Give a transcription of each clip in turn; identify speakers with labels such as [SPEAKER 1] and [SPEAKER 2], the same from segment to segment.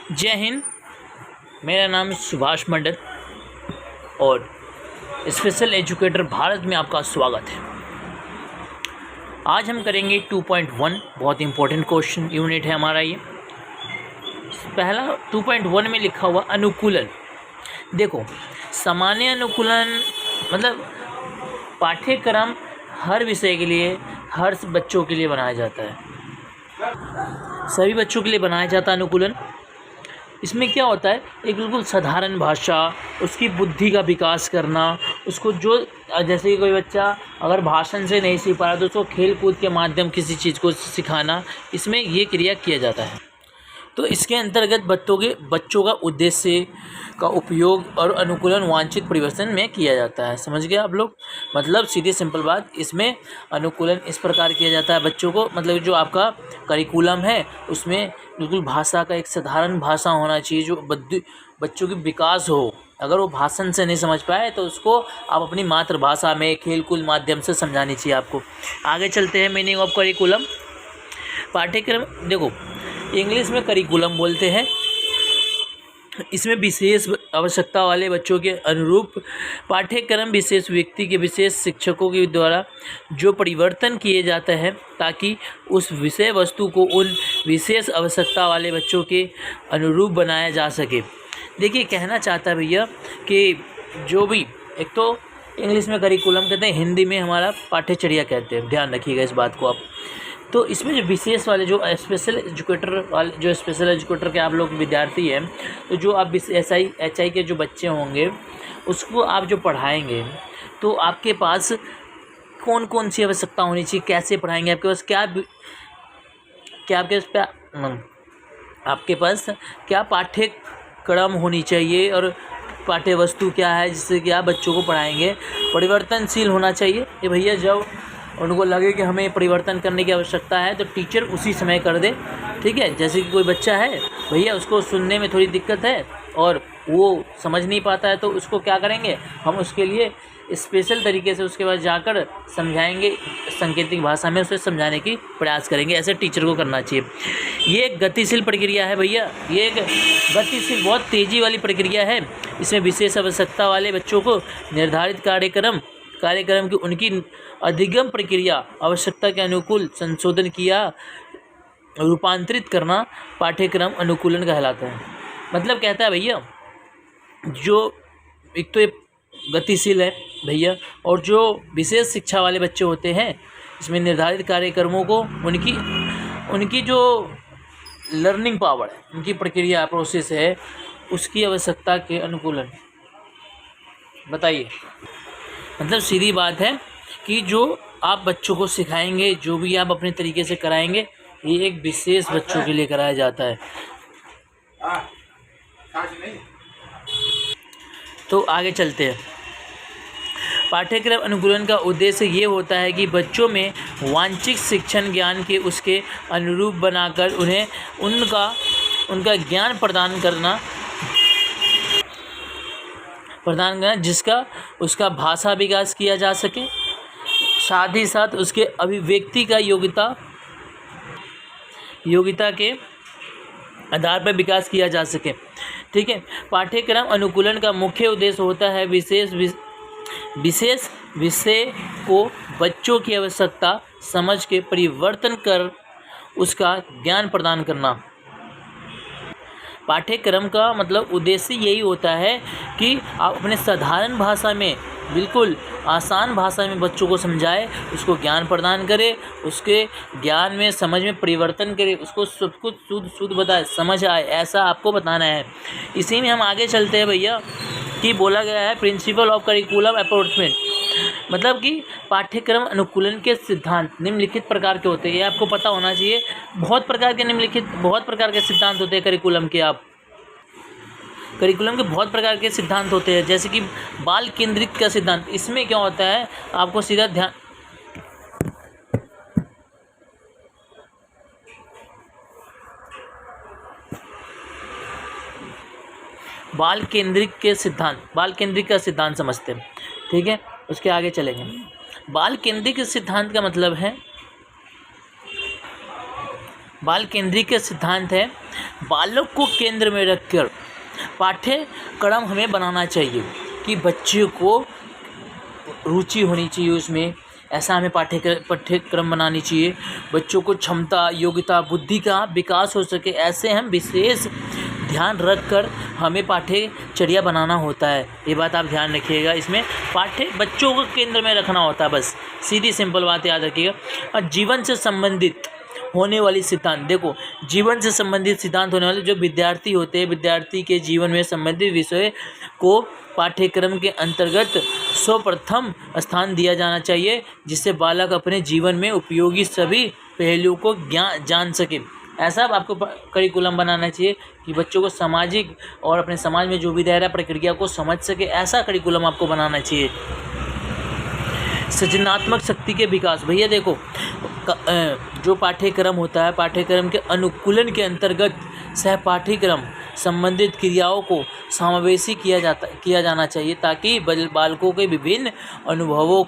[SPEAKER 1] जय हिंद। मेरा नाम सुभाष मंडल और स्पेशल एजुकेटर भारत में आपका स्वागत है। आज हम करेंगे 2.1 बहुत इंपॉर्टेंट क्वेश्चन यूनिट है हमारा ये। पहला 2.1 में लिखा हुआ अनुकूलन। देखो, सामान्य अनुकूलन मतलब पाठ्यक्रम हर विषय के लिए, हर बच्चों के लिए बनाया जाता है, सभी बच्चों के लिए बनाया जाता है अनुकूलन। इसमें क्या होता है, एक बिल्कुल साधारण भाषा, उसकी बुद्धि का विकास करना, उसको जो जैसे कि कोई बच्चा अगर भाषण से नहीं सीख पा रहा तो उसको खेल कूद के माध्यम किसी चीज़ को सिखाना, इसमें ये क्रिया किया जाता है। तो इसके अंतर्गत बच्चों का उद्देश्य का उपयोग और अनुकूलन वांछित परिवर्तन में किया जाता है। समझ गए आप लोग? मतलब सीधी सिंपल बात, इसमें अनुकूलन इस प्रकार किया जाता है बच्चों को, मतलब जो आपका करिकुलम है उसमें बिल्कुल भाषा का एक साधारण भाषा होना चाहिए जो बच्चों की विकास हो। अगर वो भाषण से नहीं समझ पाए तो उसको आप अपनी मातृभाषा में खेल कूद माध्यम से समझानी चाहिए आपको। आगे चलते हैं, मीनिंग ऑफ करिकुलम। पाठ्यक्रम, देखो इंग्लिश में करिकुलम बोलते हैं। इसमें विशेष आवश्यकता वाले बच्चों के अनुरूप पाठ्यक्रम विशेष व्यक्ति के विशेष शिक्षकों के द्वारा जो परिवर्तन किए जाते हैं ताकि उस विषय वस्तु को उन विशेष आवश्यकता वाले बच्चों के अनुरूप बनाया जा सके। देखिए, कहना चाहता है भैया कि जो भी, एक तो इंग्लिश में करिकुलम कहते हैं, हिंदी में हमारा पाठ्यचर्या कहते हैं, ध्यान रखिएगा इस बात को आप। तो इसमें जो विशेष वाले जो स्पेशल एजुकेटर के आप लोग विद्यार्थी हैं, तो जो आप SI के जो बच्चे होंगे उसको आप जो पढ़ाएंगे तो आपके पास कौन कौन सी आवश्यकता होनी चाहिए, कैसे पढ़ाएंगे, आपके पास क्या पाठ्यक्रम होनी चाहिए और पाठ्य वस्तु क्या है जिससे कि आप बच्चों को पढ़ाएंगे। परिवर्तनशील होना चाहिए ये भैया, जब उनको लगे कि हमें परिवर्तन करने की आवश्यकता है तो टीचर उसी समय कर दे। ठीक है, जैसे कि कोई बच्चा है भैया, उसको सुनने में थोड़ी दिक्कत है और वो समझ नहीं पाता है, तो उसको क्या करेंगे, हम उसके लिए स्पेशल तरीके से उसके पास जाकर समझाएंगे, सांकेतिक भाषा में उसे समझाने की प्रयास करेंगे। ऐसे टीचर को करना चाहिए। ये एक गतिशील प्रक्रिया है भैया, ये एक गतिशील बहुत तेज़ी वाली प्रक्रिया है। इसमें विशेष आवश्यकता वाले बच्चों को निर्धारित कार्यक्रम की उनकी अधिगम प्रक्रिया आवश्यकता के अनुकूल संशोधन किया रूपांतरित करना पाठ्यक्रम अनुकूलन कहलाता है। मतलब कहता है भैया, जो एक तो ये गतिशील है भैया, और जो विशेष शिक्षा वाले बच्चे होते हैं इसमें निर्धारित कार्यक्रमों को उनकी जो लर्निंग पावर है, उनकी प्रक्रिया प्रोसेस है, उसकी आवश्यकता के अनुकूलन। बताइए, मतलब सीधी बात है कि जो आप बच्चों को सिखाएंगे, जो भी आप अपने तरीके से कराएंगे, ये एक विशेष बच्चों के लिए कराया जाता है। तो आगे चलते हैं। पाठ्यक्रम अनुकूलन का उद्देश्य ये होता है कि बच्चों में वांछित शिक्षण ज्ञान के उसके अनुरूप बनाकर उन्हें उनका ज्ञान प्रदान करना जिसका उसका भाषा विकास किया जा सके, साथ ही साथ उसके अभिव्यक्ति का योग्यता के आधार पर विकास किया जा सके। ठीक है, पाठ्यक्रम अनुकूलन का मुख्य उद्देश्य होता है विशेष विषय को बच्चों की आवश्यकता समझ के परिवर्तन कर उसका ज्ञान प्रदान करना। पाठ्यक्रम का मतलब उद्देश्य यही होता है कि आप अपने साधारण भाषा में, बिल्कुल आसान भाषा में बच्चों को समझाए, उसको ज्ञान प्रदान करे, उसके ज्ञान में समझ में परिवर्तन करे, उसको सब कुछ शुद्ध बताए, समझ आए, ऐसा आपको बताना है। इसी में हम आगे चलते हैं भैया कि बोला गया है प्रिंसिपल ऑफ करिकुलम अप्रोचमेंट, मतलब कि पाठ्यक्रम अनुकूलन के सिद्धांत निम्नलिखित प्रकार के होते हैं। ये आपको पता होना चाहिए। बहुत प्रकार के सिद्धांत होते हैं करिकुलम के बहुत प्रकार के सिद्धांत होते हैं, जैसे कि बाल केंद्रित का सिद्धांत। इसमें क्या होता है, आपको सीधा ध्यान, बाल केंद्रित का सिद्धांत समझते हैं। ठीक है, उसके आगे चलेंगे। बाल केंद्रित सिद्धांत का मतलब है बाल केंद्रीय का सिद्धांत है, बालक को केंद्र में रखकर पाठ्यक्रम हमें बनाना चाहिए कि बच्चे को रुचि होनी चाहिए उसमें, ऐसा हमें पाठ्यक्रम बनानी चाहिए। बच्चों को क्षमता, योग्यता, बुद्धि का विकास हो सके, ऐसे हम विशेष ध्यान रखकर हमें पाठ्यचर्या बनाना होता है। ये बात आप ध्यान रखिएगा, इसमें बच्चों को केंद्र में रखना होता है, बस सीधी सिंपल बात याद रखिएगा। और जीवन से संबंधित होने वाली सिद्धांत, देखो जीवन से संबंधित सिद्धांत होने वाले जो विद्यार्थी होते हैं, विद्यार्थी के जीवन में संबंधित विषय को पाठ्यक्रम के अंतर्गत सर्वप्रथम स्थान दिया जाना चाहिए, जिससे बालक अपने जीवन में उपयोगी सभी पहलुओं को जान सके। ऐसा आपको करिकुलम बनाना चाहिए कि बच्चों को सामाजिक और अपने समाज में जो भी रह रहा प्रक्रिया को समझ सके, ऐसा करिकुलम आपको बनाना चाहिए। सृजनात्मक शक्ति के विकास, भैया देखो जो पाठ्यक्रम होता है, पाठ्यक्रम के अनुकूलन के अंतर्गत सहपाठ्यक्रम संबंधित क्रियाओं को समावेशी किया जाना चाहिए, ताकि बालकों के विभिन्न अनुभवों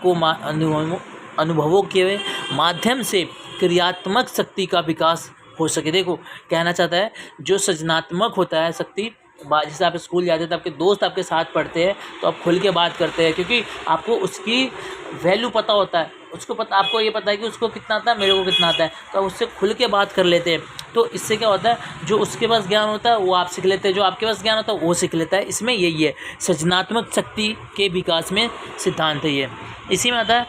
[SPEAKER 1] के माध्यम से क्रियात्मक शक्ति का विकास हो सके। देखो कहना चाहता है जो सृजनात्मक होता है शक्ति, जैसे आप स्कूल जाते हैं तो आपके दोस्त आपके साथ पढ़ते हैं तो आप खुल के बात करते हैं, क्योंकि आपको उसकी वैल्यू पता होता है, आपको ये पता है कि उसको कितना आता है, मेरे को कितना आता है, तो आप उससे खुल के बात कर लेते हैं। तो इससे क्या होता है, जो उसके पास ज्ञान होता है वो आप सीख लेते हैं, जो आपके पास ज्ञान होता है वो सीख लेता है। इसमें यही है सृजनात्मक शक्ति के विकास में सिद्धांत है ये। इसी में आता है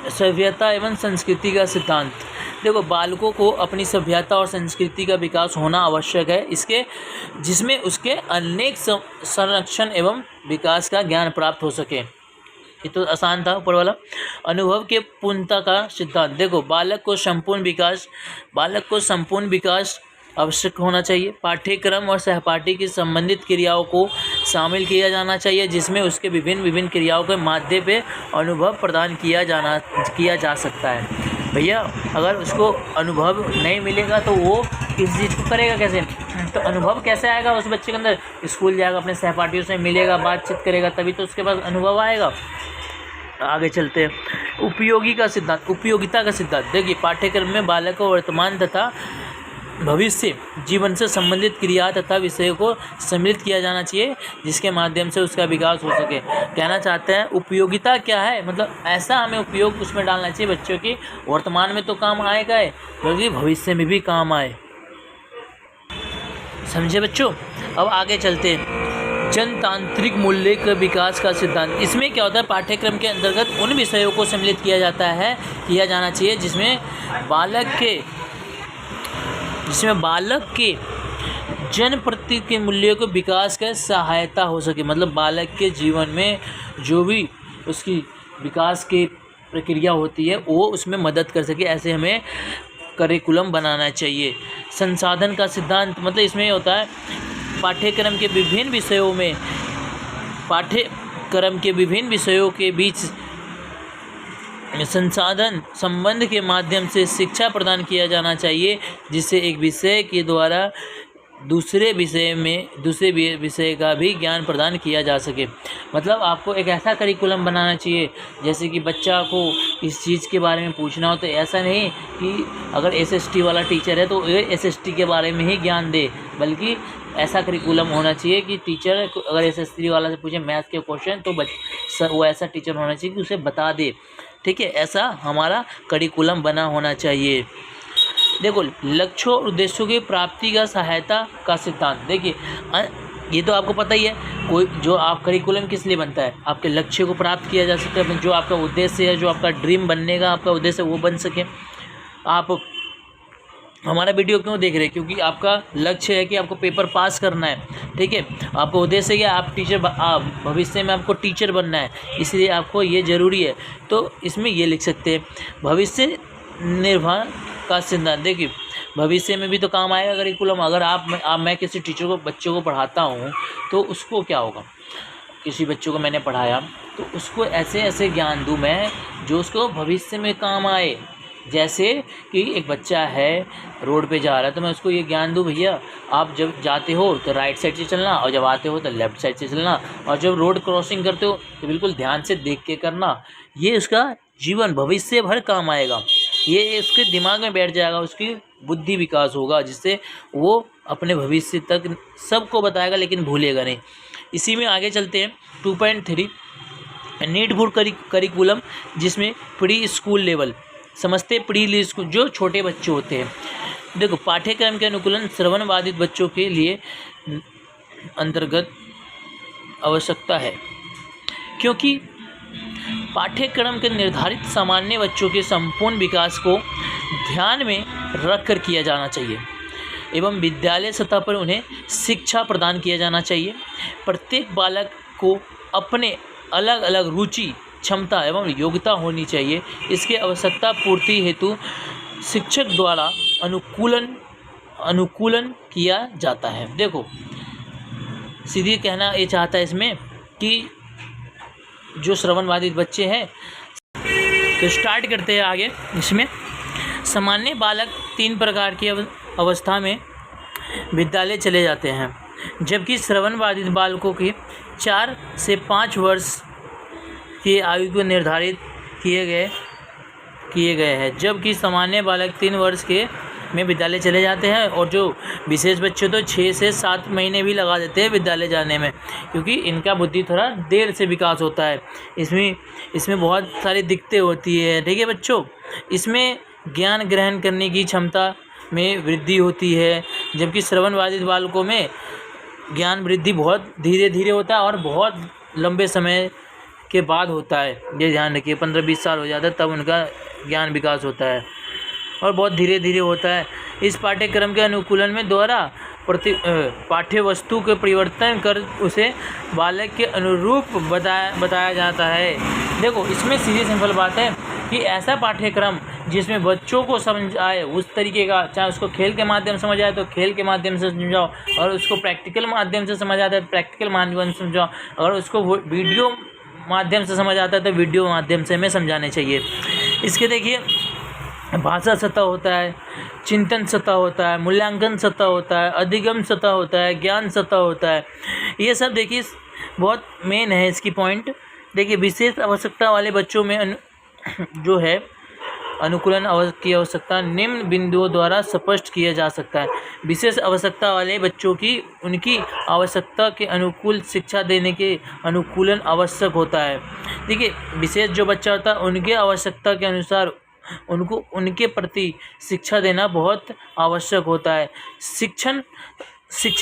[SPEAKER 1] सभ्यता एवं संस्कृति का सिद्धांत। देखो बालकों को अपनी सभ्यता और संस्कृति का विकास होना आवश्यक है, जिसमें उसके अनेक संरक्षण एवं विकास का ज्ञान प्राप्त हो सके। ये तो आसान था ऊपर वाला। अनुभव के पूर्णता का सिद्धांत, देखो बालक को संपूर्ण विकास आवश्यक होना चाहिए। पाठ्यक्रम और सहपाठी की संबंधित क्रियाओं को शामिल किया जाना चाहिए, जिसमें उसके विभिन्न क्रियाओं के माध्यम पे अनुभव प्रदान किया जा सकता है। भैया अगर उसको अनुभव नहीं मिलेगा तो वो किस चीज़ को करेगा, कैसे? तो अनुभव कैसे आएगा उस बच्चे के अंदर? स्कूल जाएगा, अपने सहपाठियों से मिलेगा, बातचीत करेगा, तभी तो उसके पास अनुभव आएगा। आगे चलते हैं। उपयोगिता का सिद्धांत, देखिए पाठ्यक्रम में बालक को वर्तमान तथा भविष्य जीवन से संबंधित क्रिया तथा विषयों को सम्मिलित किया जाना चाहिए, जिसके माध्यम से उसका विकास हो सके। कहना चाहते हैं उपयोगिता क्या है, मतलब ऐसा हमें उपयोग उसमें डालना चाहिए बच्चों की, वर्तमान में तो काम आएगा है बल्कि भविष्य में भी काम आए। समझे बच्चों? अब आगे चलते हैं। जनतांत्रिक मूल्य के विकास का सिद्धांत, इसमें क्या होता है, पाठ्यक्रम के अंतर्गत उन विषयों को सम्मिलित किया जाना चाहिए जिसमें बालक के जनप्रति के मूल्यों के विकास का सहायता हो सके। मतलब बालक के जीवन में जो भी उसकी विकास की प्रक्रिया होती है वो उसमें मदद कर सके, ऐसे हमें करिकुलम बनाना चाहिए। संसाधन का सिद्धांत, मतलब इसमें ये होता है पाठ्यक्रम के विभिन्न विषयों के बीच संसाधन संबंध के माध्यम से शिक्षा प्रदान किया जाना चाहिए, जिससे एक विषय के द्वारा दूसरे विषय का भी ज्ञान प्रदान किया जा सके। मतलब आपको एक ऐसा करिकुलम बनाना चाहिए जैसे कि बच्चा को इस चीज़ के बारे में पूछना हो तो ऐसा नहीं कि अगर एसएसटी वाला टीचर है तो ये एसएसटी के बारे में ही ज्ञान दे, बल्कि ऐसा करिकुलम होना चाहिए कि टीचर अगर एसएसटी वाला से पूछे मैथ्स के क्वेश्चन तो वो ऐसा टीचर होना चाहिए कि उसे बता दे। ठीक है, ऐसा हमारा करिकुलम बना होना चाहिए। देखो लक्ष्यों और उद्देश्यों की प्राप्ति का सहायता का सिद्धांत, देखिए ये तो आपको पता ही है, कोई जो आप करिकुलम किस लिए बनता है, आपके लक्ष्य को प्राप्त किया जा सकता है, जो आपका उद्देश्य है, जो आपका ड्रीम बनने का आपका उद्देश्य वो बन सके। आप हमारा वीडियो क्यों देख रहे हैं? क्योंकि आपका लक्ष्य है कि आपको पेपर पास करना है, ठीक है, आपका उद्देश्य है कि आप भविष्य में आपको टीचर बनना है, इसलिए आपको ये ज़रूरी है। तो इसमें ये लिख सकते हैं भविष्य निर्माण का सिद्धांत। देखिए भविष्य में भी तो काम आएगा करिकुलम। अगर मैं किसी टीचर को बच्चों को पढ़ाता हूँ तो उसको क्या होगा, किसी बच्चों को मैंने पढ़ाया तो उसको ऐसे ज्ञान दूँ मैं जो उसको भविष्य में काम आए। जैसे कि एक बच्चा है रोड पे जा रहा है तो मैं उसको ये ज्ञान दूँ, भैया आप जब जाते हो तो राइट साइड से चलना और जब आते हो तो लेफ़्ट साइड से चलना, और जब रोड क्रॉसिंग करते हो तो बिल्कुल ध्यान से देख के करना। ये उसका जीवन भविष्य भर काम आएगा, ये उसके दिमाग में बैठ जाएगा, उसकी बुद्धि विकास होगा, जिससे वो अपने भविष्य तक सबको बताएगा लेकिन भूलेगा नहीं। इसी में आगे चलते हैं 2.3 नीडफुल करिकुलम, जिसमें प्री स्कूल लेवल समझते, प्री स्कूल जो छोटे बच्चे होते हैं। देखो, पाठ्यक्रम के अनुकूलन श्रवण बाधित बच्चों के लिए अंतर्गत आवश्यकता है, क्योंकि पाठ्यक्रम के निर्धारित सामान्य बच्चों के संपूर्ण विकास को ध्यान में रखकर किया जाना चाहिए एवं विद्यालय सतह पर उन्हें शिक्षा प्रदान किया जाना चाहिए। प्रत्येक बालक को अपने अलग अलग रुचि, क्षमता एवं योग्यता होनी चाहिए। इसके आवश्यकता पूर्ति हेतु शिक्षक द्वारा अनुकूलन किया जाता है। देखो, सीधी कहना ये चाहता है इसमें कि जो श्रवण बाधित बच्चे हैं, तो स्टार्ट करते हैं आगे। इसमें सामान्य बालक 3 प्रकार की अवस्था में विद्यालय चले जाते हैं, जबकि श्रवण बाधित बालकों की 4 से 5 वर्ष की आयु को निर्धारित किए गए हैं, जबकि सामान्य बालक 3 वर्ष के में विद्यालय चले जाते हैं, और जो विशेष बच्चे तो 6 से 7 महीने भी लगा देते हैं विद्यालय जाने में, क्योंकि इनका बुद्धि थोड़ा देर से विकास होता है। इसमें बहुत सारी दिक्कतें होती है। ठीक है बच्चों, इसमें ज्ञान ग्रहण करने की क्षमता में वृद्धि होती है, जबकि श्रवण बाधित बालकों में ज्ञान वृद्धि बहुत धीरे धीरे होता है और बहुत लंबे समय के बाद होता है। ये ध्यान रखिए, 15-20 साल हो जाता है तब उनका ज्ञान विकास होता है और बहुत धीरे धीरे होता है। इस पाठ्यक्रम के अनुकूलन में द्वारा पाठ्य वस्तु के परिवर्तन कर उसे बालक के अनुरूप बताया जाता है। देखो, इसमें सीधी सिंपल बात है कि ऐसा पाठ्यक्रम जिसमें बच्चों को समझ आए उस तरीके का, चाहे उसको खेल के माध्यम से समझ आए तो खेल के माध्यम से समझाओ, और उसको प्रैक्टिकल माध्यम से समझ आता है तो प्रैक्टिकल माध्यम से समझाओ, अगर उसको वीडियो माध्यम से समझ आता है तो वीडियो माध्यम से हमें समझाने चाहिए। इसके देखिए, भाषा सतह होता है, चिंतन सतह होता है, मूल्यांकन सतह होता है, अधिगम सतह होता है, ज्ञान सतह होता है। ये सब देखिए बहुत मेन है इसकी पॉइंट। देखिए, विशेष आवश्यकता वाले बच्चों में जो है अनुकूलन की आवश्यकता निम्न बिंदुओं द्वारा स्पष्ट किया जा सकता है। विशेष आवश्यकता वाले बच्चों की उनकी आवश्यकता के अनुकूल शिक्षा देने के अनुकूलन आवश्यक होता है। देखिए, विशेष जो बच्चा होता है उनके आवश्यकता के अनुसार उनको उनके प्रति शिक्षा देना बहुत आवश्यक होता है। शिक्षण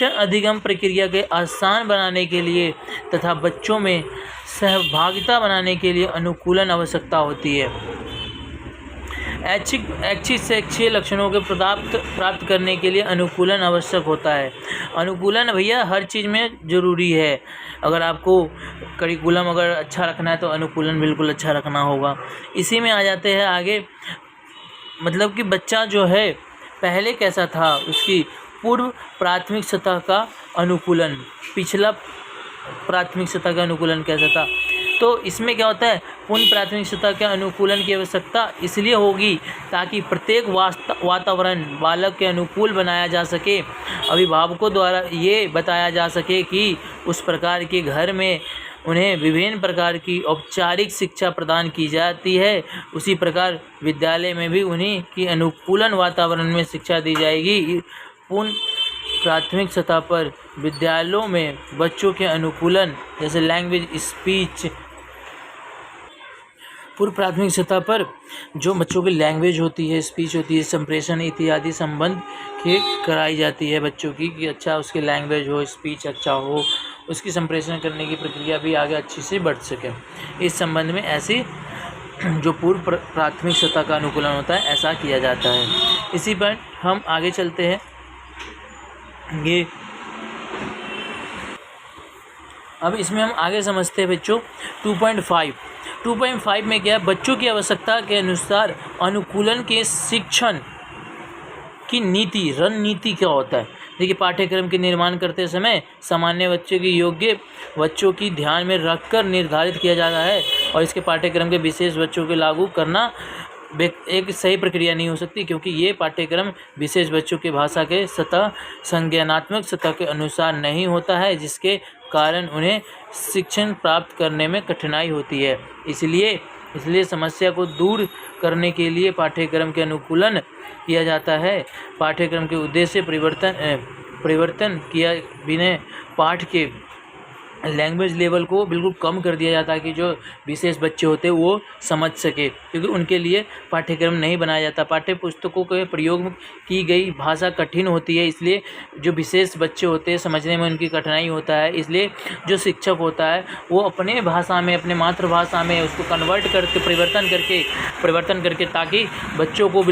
[SPEAKER 1] अधिगम प्रक्रिया के आसान बनाने के लिए तथा बच्चों में सहभागिता बनाने के लिए अनुकूलन आवश्यकता होती है। ऐच्छिक शैक्षिक लक्षणों के प्राप्त करने के लिए अनुकूलन आवश्यक होता है। अनुकूलन भैया हर चीज़ में ज़रूरी है। अगर आपको करिकुलम अगर अच्छा रखना है तो अनुकूलन बिल्कुल अच्छा रखना होगा। इसी में आ जाते हैं आगे, मतलब कि बच्चा जो है पहले कैसा था, उसकी पूर्व प्राथमिक सतह का अनुकूलन, पिछला प्राथमिक सतह का अनुकूलन कैसा था। तो इसमें क्या होता है, पूर्ण प्राथमिक सतह के अनुकूलन की आवश्यकता इसलिए होगी ताकि प्रत्येक वातावरण बालक के अनुकूल बनाया जा सके। अभिभावकों द्वारा ये बताया जा सके कि उस प्रकार के घर में उन्हें विभिन्न प्रकार की औपचारिक शिक्षा प्रदान की जाती है, उसी प्रकार विद्यालय में भी उन्हीं की अनुकूलन वातावरण में शिक्षा दी जाएगी। पूर्ण प्राथमिक सतह पर विद्यालयों में बच्चों के अनुकूलन जैसे लैंग्वेज, स्पीच, पूर्व प्राथमिक सतह पर जो बच्चों की लैंग्वेज होती है, स्पीच होती है, संप्रेषण इत्यादि संबंध के कराई जाती है बच्चों की, कि अच्छा उसकी लैंग्वेज हो, स्पीच अच्छा हो, उसकी संप्रेषण करने की प्रक्रिया भी आगे अच्छी से बढ़ सके। इस संबंध में ऐसी जो पूर्व प्राथमिक सतह का अनुकूलन होता है ऐसा किया जाता है। इसी पर हम आगे चलते हैं। ये अब इसमें हम आगे समझते हैं बच्चों 2.5 में क्या है, बच्चों की आवश्यकता के अनुसार अनुकूलन के शिक्षण की नीति, रणनीति क्या होता है। देखिए, पाठ्यक्रम के निर्माण करते समय सामान्य बच्चों की योग्य बच्चों की ध्यान में रखकर निर्धारित किया जाता है, और इसके पाठ्यक्रम के विशेष बच्चों को लागू करना एक सही प्रक्रिया नहीं हो सकती, क्योंकि ये पाठ्यक्रम विशेष बच्चों की भाषा के सतह, संज्ञानात्मक सतह के अनुसार नहीं होता है, जिसके कारण उन्हें शिक्षण प्राप्त करने में कठिनाई होती है। इसलिए इसलिए समस्या को दूर करने के लिए पाठ्यक्रम के अनुकूलन किया जाता है। पाठ्यक्रम के उद्देश्य परिवर्तन किया बिना पाठ के लैंग्वेज लेवल को बिल्कुल कम कर दिया जाता है कि जो विशेष बच्चे होते हैं वो समझ सके, क्योंकि उनके लिए पाठ्यक्रम नहीं बनाया जाता। पाठ्य पुस्तकों के प्रयोग की गई भाषा कठिन होती है, इसलिए जो विशेष बच्चे होते हैं समझने में उनकी कठिनाई होता है। इसलिए जो शिक्षक होता है वो अपने भाषा में, अपने मातृभाषा में उसको कन्वर्ट करके परिवर्तन करके ताकि बच्चों को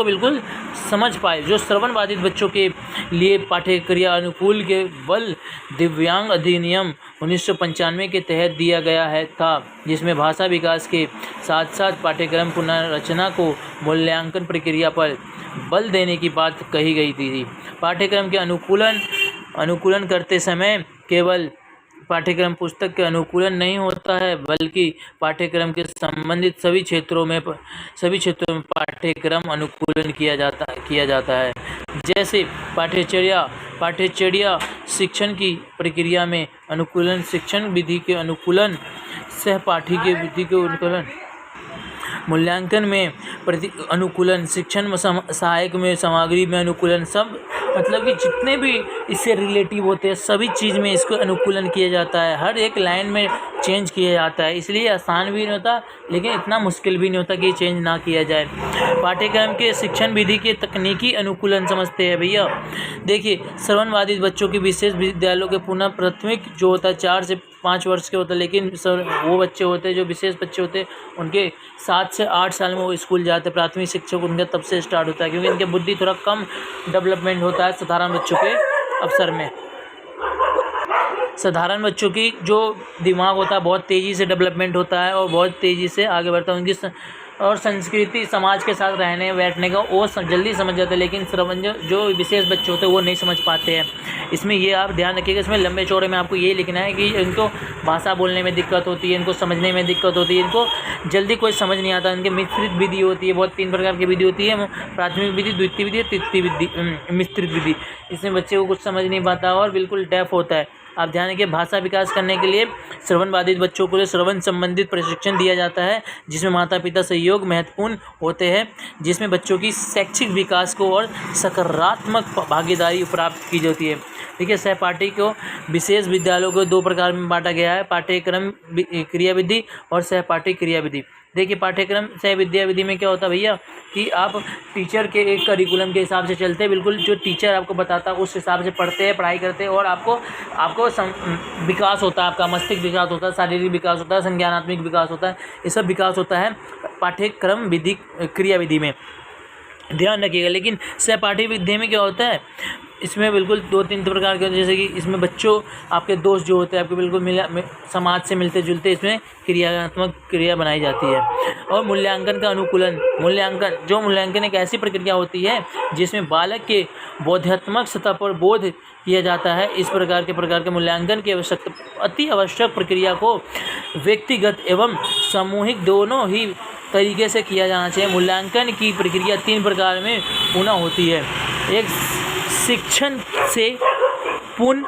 [SPEAKER 1] बिल्कुल समझ पाए। जो श्रवण बाधित बच्चों के लिए पाठ्यक्रिया अनुकूल के बल दिव्यांग अधिनियम 1995 के तहत दिया गया था, जिसमें भाषा विकास के साथ साथ पाठ्यक्रम पुनर्रचना को मूल्यांकन प्रक्रिया पर बल देने की बात कही गई थी। पाठ्यक्रम के अनुकूलन करते समय केवल पाठ्यक्रम पुस्तक के अनुकूलन नहीं होता है, बल्कि पाठ्यक्रम के संबंधित सभी क्षेत्रों में पाठ्यक्रम अनुकूलन किया जाता है। जैसे पाठ्यचर्या शिक्षण की प्रक्रिया में अनुकूलन, शिक्षण विधि के अनुकूलन, सहपाठी के विधि के अनुकूलन, मूल्यांकन में अनुकूलन, शिक्षण सहायक में सामग्री में अनुकूलन, सब मतलब कि जितने भी इससे रिलेटिव होते हैं सभी चीज़ में इसको अनुकूलन किया जाता है। हर एक लाइन में चेंज किया जाता है, इसलिए आसान भी नहीं होता लेकिन इतना मुश्किल भी नहीं होता कि चेंज ना किया जाए। पाठ्यक्रम के शिक्षण विधि के तकनीकी अनुकूलन समझते हैं भैया। देखिए, श्रवण बाधित बच्चों के विशेष विद्यालयों के पुनः प्राथमिक जो होता है 4 से 5 वर्ष के होता है, लेकिन वो बच्चे होते हैं जो विशेष बच्चे होते हैं उनके 7 से 8 साल में वो स्कूल जाते हैं। प्राथमिक शिक्षक उनका तब से स्टार्ट होता है, क्योंकि इनके बुद्धि थोड़ा कम डेवलपमेंट होता है साधारण बच्चों के अवसर में। साधारण बच्चों की जो दिमाग होता है बहुत तेज़ी से डेवलपमेंट होता है और बहुत तेज़ी से आगे बढ़ता है। उनकी और संस्कृति समाज के साथ रहने बैठने का वो जल्दी समझ जाते हैं, लेकिन श्रवण जो विशेष बच्चे होते हैं वो नहीं समझ पाते हैं। इसमें ये आप ध्यान रखिएगा, इसमें लंबे चौड़े में आपको ये लिखना है कि इनको भाषा बोलने में दिक्कत होती है, इनको समझने में दिक्कत होती है, इनको जल्दी कोई समझ नहीं आता। इनकी मिश्रित विधि होती है, बहुत 3 प्रकार की विधि होती है, प्राथमिक विधि, द्वितीय विधि और तृतीय विधि, मिश्रित विधि। इसमें बच्चे को कुछ समझ नहीं पाता और बिल्कुल डेफ होता है। आप ध्यान रखिए, भाषा विकास करने के लिए श्रवण बाधित बच्चों को श्रवण संबंधित प्रशिक्षण दिया जाता है, जिसमें माता पिता सहयोग महत्वपूर्ण होते हैं, जिसमें बच्चों की शैक्षिक विकास को और सकारात्मक भागीदारी प्राप्त की जाती है। देखिए, सहपाठी को विशेष विद्यालयों को 2 प्रकार में बांटा गया है, पाठ्यक्रम क्रियाविधि और सहपाठी क्रियाविधि। देखिए, पाठ्यक्रम सह विद्या विधि में क्या होता है भैया कि आप टीचर के एक करिकुलम के हिसाब से चलते हैं, बिल्कुल जो टीचर आपको बताता है उस हिसाब से पढ़ते हैं, पढ़ाई करते हैं और आपको विकास होता है, आपका मस्तिष्क विकास होता है, शारीरिक विकास होता है, संज्ञानात्मक विकास होता है, ये सब विकास होता है पाठ्यक्रम विधि क्रिया विधि में, ध्यान रखिएगा। लेकिन सहपाठी विधि में क्या होता है, इसमें बिल्कुल 2-3 प्रकार के होते हैं, जैसे कि इसमें बच्चों आपके दोस्त जो होते हैं आपके बिल्कुल समाज से मिलते जुलते इसमें क्रियात्मक क्रिया बनाई जाती है। और मूल्यांकन का अनुकूलन, मूल्यांकन एक ऐसी प्रक्रिया होती है जिसमें बालक के बोधात्मक सतह पर बोध किया जाता है। इस प्रकार के मूल्यांकन की अति आवश्यक प्रक्रिया को व्यक्तिगत एवं सामूहिक दोनों ही तरीके से किया जाना चाहिए। मूल्यांकन की प्रक्रिया 3 प्रकार में पुनः होती है। एक शिक्षण से पूर्ण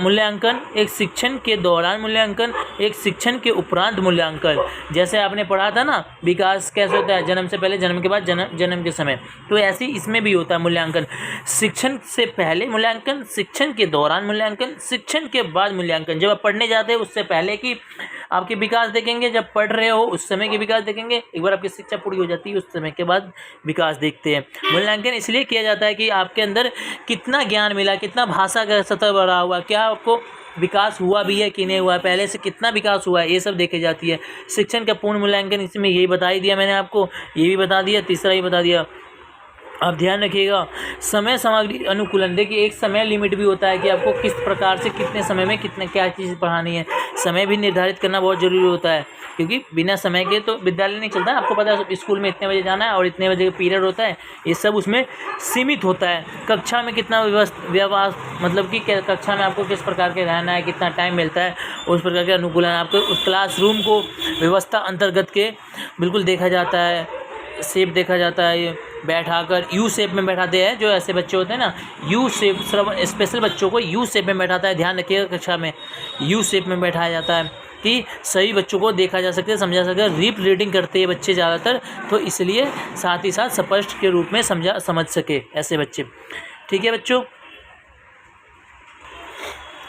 [SPEAKER 1] मूल्यांकन, एक शिक्षण के दौरान मूल्यांकन, एक शिक्षण के उपरांत मूल्यांकन। जैसे आपने पढ़ा था ना विकास कैसे होता है, जन्म से पहले, जन्म के बाद, जन्म के समय, तो ऐसे ही इसमें भी होता है मूल्यांकन। शिक्षण से पहले मूल्यांकन, शिक्षण के दौरान मूल्यांकन, शिक्षण के बाद मूल्यांकन। जब आप पढ़ने जाते हैं उससे पहले की आपके विकास देखेंगे, जब पढ़ रहे हो उस समय के विकास देखेंगे, एक बार आपकी शिक्षा पूरी हो जाती है उस समय के बाद विकास देखते हैं। मूल्यांकन इसलिए किया जाता है कि आपके अंदर कितना ज्ञान मिला, कितना भाषा का सतह बढ़ा हुआ, क्या आपको विकास हुआ भी है कि नहीं हुआ है, पहले से कितना विकास हुआ है, ये सब देखी जाती है। शिक्षण का पूर्ण मूल्यांकन इसमें यही बता ही दिया मैंने आपको, ये भी बता दिया, तीसरा ही बता दिया। आप ध्यान रखिएगा, समय सामग्री अनुकूलन। देखिए, एक समय लिमिट भी होता है कि आपको किस प्रकार से कितने समय में क्या चीज़ पढ़ानी है। समय भी निर्धारित करना बहुत ज़रूरी होता है, क्योंकि बिना समय के तो विद्यालय नहीं चलता। आपको पता है स्कूल में इतने बजे जाना है और इतने बजे का पीरियड होता है, ये सब उसमें सीमित होता है। कक्षा में कितना मतलब कि कक्षा में आपको किस प्रकार के रहना है, कितना टाइम मिलता है, उस प्रकार के अनुकूलन आपको उस क्लासरूम को व्यवस्था अंतर्गत के बिल्कुल देखा जाता है, शेप देखा जाता है, बैठाकर यू शेप में बैठाते हैं, जो ऐसे बच्चे होते हैं ना, यू शेप, स्पेशल बच्चों को यू शेप में बैठाता है। ध्यान रखिएगा, कक्षा में यू शेप में बैठाया जाता है कि सभी बच्चों को देखा जा सके, समझा सके। रीप रीडिंग करते हैं बच्चे ज़्यादातर, तो इसलिए साथ ही साथ स्पष्ट के रूप में समझ सके ऐसे बच्चे। ठीक है बच्चों,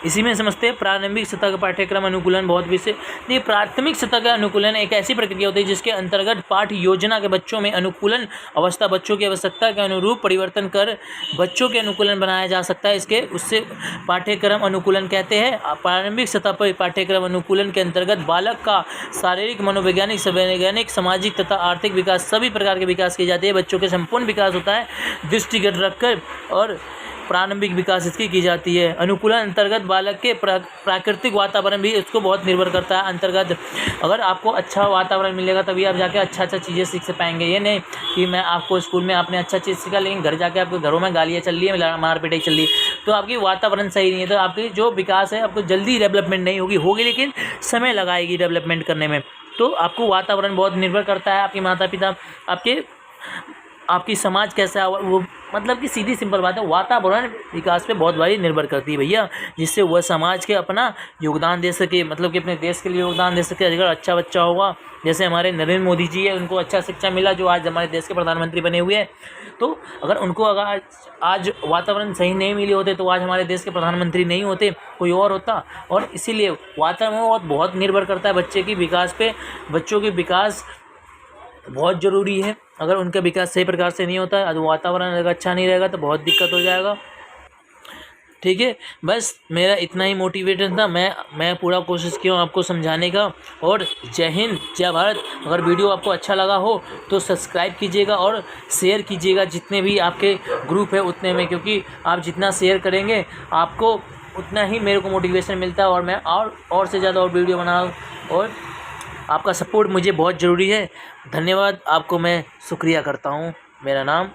[SPEAKER 1] इसी में समझते हैं प्रारंभिक सतह का पाठ्यक्रम अनुकूलन। बहुत विषय ये प्राथमिक सतह का अनुकूलन एक ऐसी प्रक्रिया होती है जिसके अंतर्गत पाठ्य योजना के बच्चों में अनुकूलन अवस्था बच्चों की आवश्यकता के अनुरूप परिवर्तन कर बच्चों के अनुकूलन बनाया जा सकता है। इसके उससे पाठ्यक्रम अनुकूलन कहते हैं। प्रारंभिक सतह पर पाठ्यक्रम अनुकूलन के अंतर्गत बालक का शारीरिक, मनोवैज्ञानिक, वैज्ञानिक, सामाजिक तथा आर्थिक विकास, सभी प्रकार के विकास किए जाते हैं। बच्चों के संपूर्ण विकास होता है दृष्टिगत रखकर, और प्रारंभिक विकास इसकी की जाती है। अनुकूलन अंतर्गत बालक के प्राकृतिक वातावरण भी इसको बहुत निर्भर करता है। अंतर्गत अगर आपको अच्छा वातावरण मिलेगा तभी आप जाके अच्छा चीज़ें सीख पाएंगे। ये नहीं कि मैं आपको स्कूल में आपने अच्छा चीज़ सीखा, लेकिन घर जाके आपके घरों में गालियाँ चल रही है, मार पिटाई चल रही है, तो आपकी वातावरण सही नहीं है, तो आपकी जो विकास है आपको जल्दी डेवलपमेंट नहीं होगी लेकिन समय लगाएगी डेवलपमेंट करने में। तो आपको वातावरण बहुत निर्भर करता है, आपके माता पिता, आपकी समाज कैसा है, वो मतलब कि सीधी सिंपल बात है, वातावरण विकास पे बहुत भारी निर्भर करती है भैया, जिससे वह समाज के अपना योगदान दे सके, मतलब कि अपने देश के लिए योगदान दे सके। अगर अच्छा बच्चा होगा, जैसे हमारे नरेंद्र मोदी जी है, उनको अच्छा शिक्षा मिला, जो आज हमारे देश के प्रधानमंत्री बने हुए हैं, तो अगर उनको अगर आज वातावरण सही नहीं मिले होते तो आज हमारे देश के प्रधानमंत्री नहीं होते, कोई और होता। और इसीलिए वातावरण बहुत निर्भर करता है बच्चे की विकास पे। बच्चों के विकास बहुत ज़रूरी है। अगर उनका विकास सही प्रकार से नहीं होता है, वातावरण अगर अच्छा नहीं रहेगा तो बहुत दिक्कत हो जाएगा। ठीक है, बस मेरा इतना ही मोटिवेशन था। मैं पूरा कोशिश किया हूँ आपको समझाने का। और जय हिंद, जय भारत। अगर वीडियो आपको अच्छा लगा हो तो सब्सक्राइब कीजिएगा और शेयर कीजिएगा जितने भी आपके ग्रुप है उतने में, क्योंकि आप जितना शेयर करेंगे आपको उतना ही मेरे को मोटिवेशन मिलता है, और मैं और से ज़्यादा और वीडियो बनाऊँ। और आपका सपोर्ट मुझे बहुत ज़रूरी है। धन्यवाद, आपको मैं शुक्रिया करता हूँ। मेरा नाम